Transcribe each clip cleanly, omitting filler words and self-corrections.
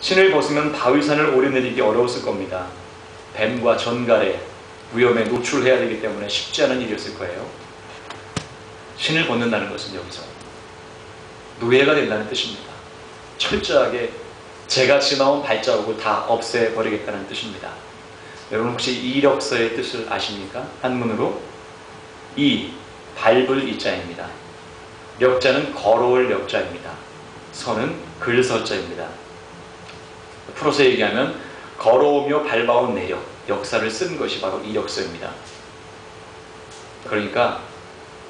신을 벗으면 바위산을 오르내리기 어려웠을 겁니다. 뱀과 전갈의 위험에 노출해야 되기 때문에 쉽지 않은 일이었을 거예요. 신을 벗는다는 것은 여기서 노예가 된다는 뜻입니다. 철저하게 제가 지나온 발자국을 다 없애버리겠다는 뜻입니다. 여러분 혹시 이력서의 뜻을 아십니까? 한문으로 이, 밟을 이자입니다. 력자는 걸어올 력자입니다. 서는 글서자입니다. 풀어서 얘기하면 걸어오며 밟아온 내력, 역사를 쓴 것이 바로 이력서입니다. 그러니까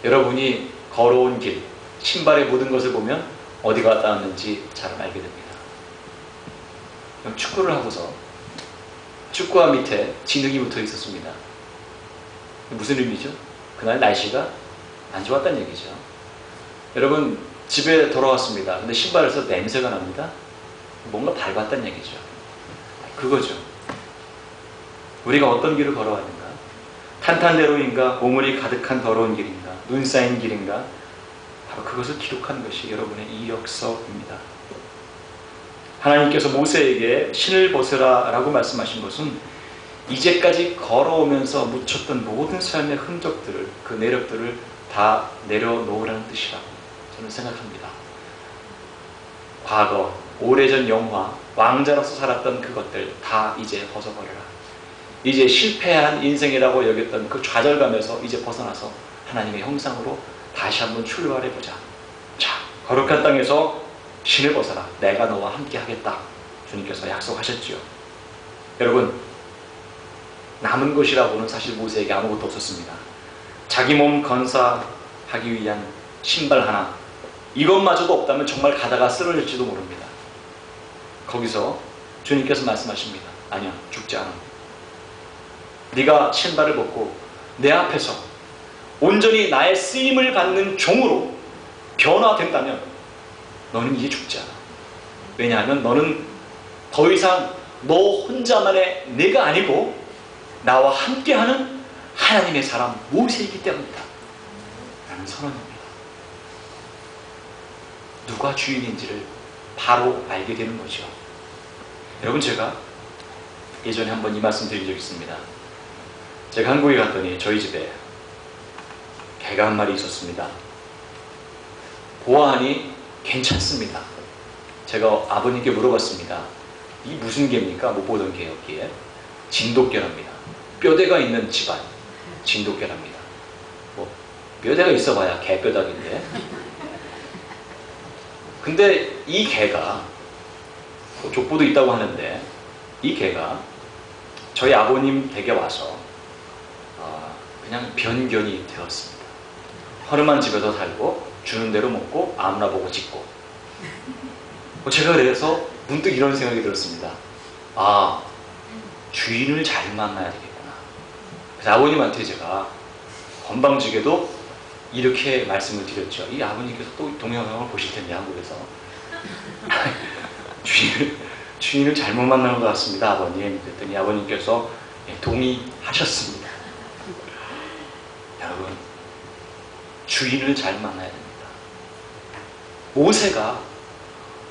여러분이 걸어온 길, 신발에 묻은 것을 보면 어디가 갔다 왔는지 잘 알게 됩니다. 축구를 하고서 축구화 밑에 진흙이 붙어 있었습니다. 무슨 의미죠? 그날 날씨가 안 좋았다는 얘기죠. 여러분 집에 돌아왔습니다. 근데 신발에서 냄새가 납니다. 뭔가 밟았다는 얘기죠. 그거죠. 우리가 어떤 길을 걸어왔는가? 탄탄대로인가? 오물이 가득한 더러운 길인가? 눈 쌓인 길인가? 바로 그것을 기록한 것이 여러분의 이력서입니다. 하나님께서 모세에게 신을 벗으라 라고 말씀하신 것은 이제까지 걸어오면서 묻혔던 모든 삶의 흔적들을, 그 내력들을 다 내려놓으라는 뜻이라고 저는 생각합니다. 과거, 오래전 영화, 왕자로서 살았던 그것들 다 이제 벗어버려라. 이제 실패한 인생이라고 여겼던 그 좌절감에서 이제 벗어나서 하나님의 형상으로 다시 한번 출발해보자. 자, 거룩한 땅에서 신을 벗어라. 내가 너와 함께 하겠다. 주님께서 약속하셨지요. 여러분, 남은 것이라고는 사실 모세에게 아무것도 없었습니다. 자기 몸 건사하기 위한 신발 하나, 이것마저도 없다면 정말 가다가 쓰러질지도 모릅니다. 거기서 주님께서 말씀하십니다. 아니야, 죽지 않아. 네가 신발을 벗고 내 앞에서 온전히 나의 쓰임을 받는 종으로 변화된다면 너는 이제 죽지 않아. 왜냐하면 너는 더 이상 너 혼자만의 내가 아니고 나와 함께하는 하나님의 사람 모세이기 때문이다 라는 선언입니다. 누가 주인인지를 바로 알게 되는 거죠. 여러분, 제가 예전에 한번 이 말씀 드린 적이 있습니다. 제가 한국에 갔더니 저희 집에 개가 한 마리 있었습니다. 보아하니 괜찮습니다. 제가 아버님께 물어봤습니다. 이 무슨 개입니까? 못 보던 개였기에. 진돗개랍니다. 뼈대가 있는 집안, 진돗개랍니다. 뭐 뼈대가 있어봐야 개뼈다귀인데. 근데 이 개가, 족보도 있다고 하는데, 이 개가 저희 아버님 댁에 와서 그냥 변견이 되었습니다. 허름한 집에서 살고 주는 대로 먹고 아무나 보고 짖고. 제가 그래서 문득 이런 생각이 들었습니다. 아, 주인을 잘 만나야 되겠구나. 그래서 아버님한테 제가 건방지게도 이렇게 말씀을 드렸죠. 이 아버님께서 또 동영상을 보실 텐데, 한국에서. 주인을 잘못 만난 것 같습니다, 아버님. 그랬더니 아버님께서 동의하셨습니다. 여러분, 주인을 잘 만나야 됩니다. 모세가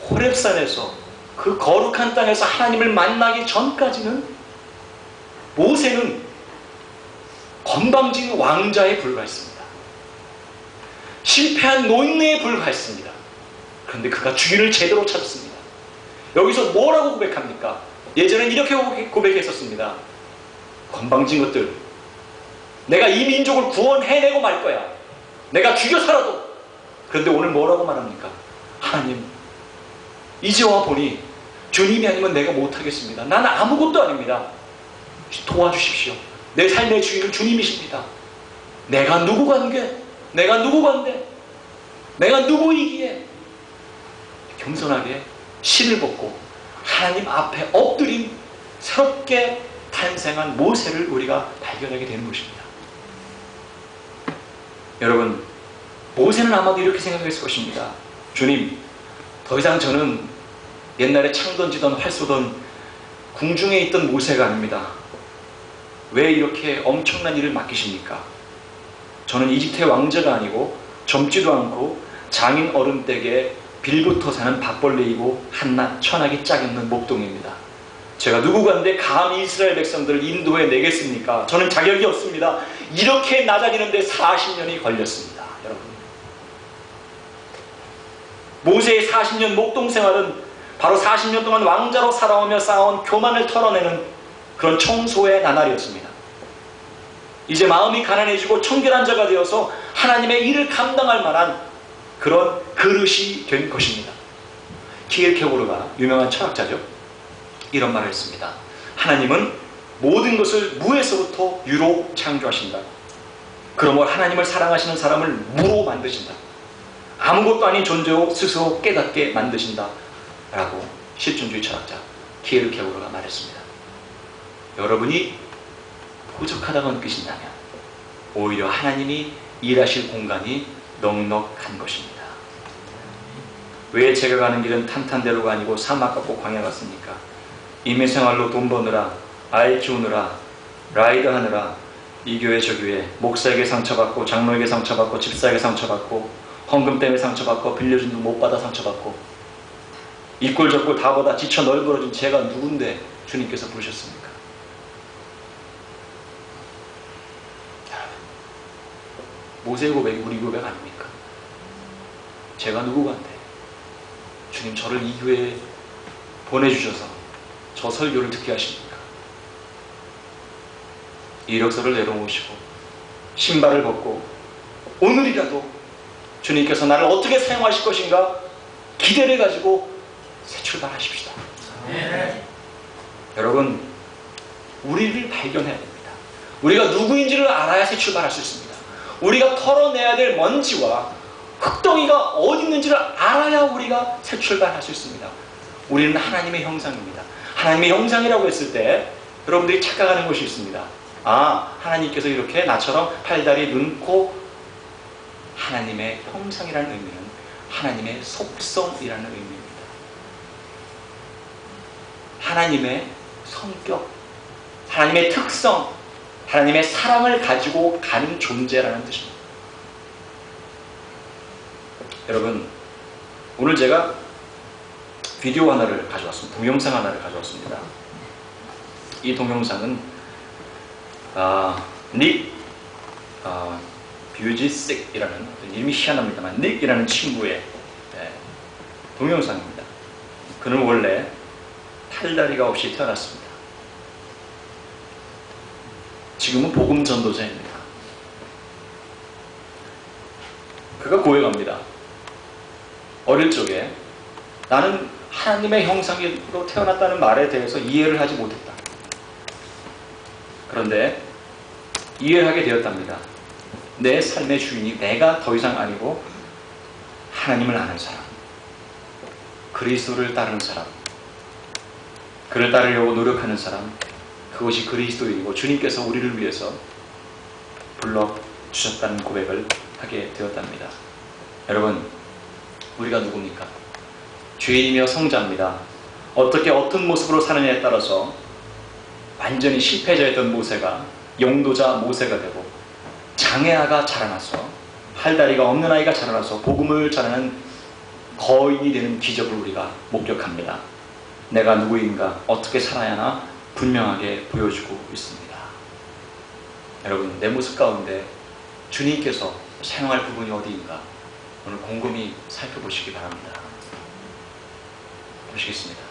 호렙산에서 그 거룩한 땅에서 하나님을 만나기 전까지는 모세는 건방진 왕자에 불과했습니다. 실패한 노인네에 불과했습니다. 그런데 그가 주인을 제대로 찾았습니다. 여기서 뭐라고 고백합니까? 예전엔 이렇게 고백했었습니다. 건방진 것들, 내가 이 민족을 구원해내고 말 거야. 내가 죽여 살아도. 그런데 오늘 뭐라고 말합니까? 하나님, 이제 와 보니 주님이 아니면 내가 못하겠습니다. 나는 아무것도 아닙니다. 도와주십시오. 내 삶의 주인은 주님이십니다. 내가 누구간데? 내가 누구간데? 내가 누구이기에? 겸손하게 신을 벗고 하나님 앞에 엎드린 새롭게 탄생한 모세를 우리가 발견하게 되는 것입니다. 여러분, 모세는 아마도 이렇게 생각했을 것입니다. 주님, 더 이상 저는 옛날에 창 던지던 활 쏘던 궁중에 있던 모세가 아닙니다. 왜 이렇게 엄청난 일을 맡기십니까? 저는 이집트의 왕자가 아니고 젊지도 않고 장인 어른 댁에 빌부터 사는 밥벌레이고 한낱 천하기 짝이 없는 목동입니다. 제가 누구간데 감히 이스라엘 백성들을 인도해 내겠습니까? 저는 자격이 없습니다. 이렇게 나자기는데 40년이 걸렸습니다. 여러분, 모세의 40년 목동 생활은 바로 40년 동안 왕자로 살아오며 쌓아온 교만을 털어내는 그런 청소의 나날이었습니다. 이제 마음이 가난해지고 청결한 자가 되어서 하나님의 일을 감당할 만한 그런 그릇이 된 것입니다. 키엘케고르가 유명한 철학자죠. 이런 말을 했습니다. 하나님은 모든 것을 무에서부터 유로 창조하신다. 그러므로 하나님을 사랑하시는 사람을 무로 만드신다. 아무것도 아닌 존재로 스스로 깨닫게 만드신다. 라고 실존주의 철학자 키엘케고르가 말했습니다. 여러분이 부족하다고 느끼신다면 오히려 하나님이 일하실 공간이 넉넉한 것입니다. 왜 제가 가는 길은 탄탄대로가 아니고 사막 같고 광야 같습니까? 임의생활로 돈 버느라, 아이 키우느라, 라이드 하느라 이 교회 저 교회 목사에게 상처받고 장로에게 상처받고 집사에게 상처받고 헌금 때문에 상처받고 빌려준 돈 못 받아 상처받고 이꼴 저꼴 다 보다 지쳐 널브러진 제가 누군데 주님께서 부르셨습니까? 모세의 고백이 우리 고백 아닙니까? 제가 누구간데 주님 저를 이 교회에 보내주셔서 저 설교를 듣게 하십니까? 이력서를 내려놓으시고 신발을 벗고 오늘이라도 주님께서 나를 어떻게 사용하실 것인가 기대를 가지고 새 출발하십시다. 네. 여러분, 우리를 발견해야 됩니다. 우리가 누구인지를 알아야 새 출발할 수 있습니다. 우리가 털어내야 될 먼지와 흙덩이가 어디 있는지를 알아야 우리가 새 출발할 수 있습니다. 우리는 하나님의 형상입니다. 하나님의 형상이라고 했을 때 여러분들이 착각하는 것이 있습니다. 아, 하나님께서 이렇게 나처럼 팔다리, 눈, 코, 하나님의 형상이라는 의미는 하나님의 속성이라는 의미입니다. 하나님의 성격, 하나님의 특성, 하나님의 사랑을 가지고 가는 존재라는 뜻입니다. 여러분, 오늘 제가 비디오 하나를 가져왔습니다. 동영상 하나를 가져왔습니다. 이 동영상은 닉 뷰지식이라는 이름이 희한합니다만 닉이라는 친구의 동영상입니다. 그는 원래 팔다리가 없이 태어났습니다. 지금은 복음 전도자입니다. 그가 고백합니다. 어릴 적에 나는 하나님의 형상으로 태어났다는 말에 대해서 이해를 하지 못했다. 그런데 이해를 하게 되었답니다. 내 삶의 주인이 내가 더 이상 아니고 하나님을 아는 사람, 그리스도를 따르는 사람, 그를 따르려고 노력하는 사람, 그것이 그리스도이고 주님께서 우리를 위해서 불러주셨다는 고백을 하게 되었답니다. 여러분, 우리가 누굽니까? 죄인이며 성자입니다. 어떻게 어떤 모습으로 사느냐에 따라서 완전히 실패자였던 모세가 용도자 모세가 되고 장애아가 자라나서 팔다리가 없는 아이가 자라나서 복음을 전하는 거인이 되는 기적을 우리가 목격합니다. 내가 누구인가 어떻게 살아야 하나 분명하게 보여주고 있습니다. 여러분, 내 모습 가운데 주님께서 사용할 부분이 어디인가 오늘 곰곰이 살펴보시기 바랍니다. 보시겠습니다.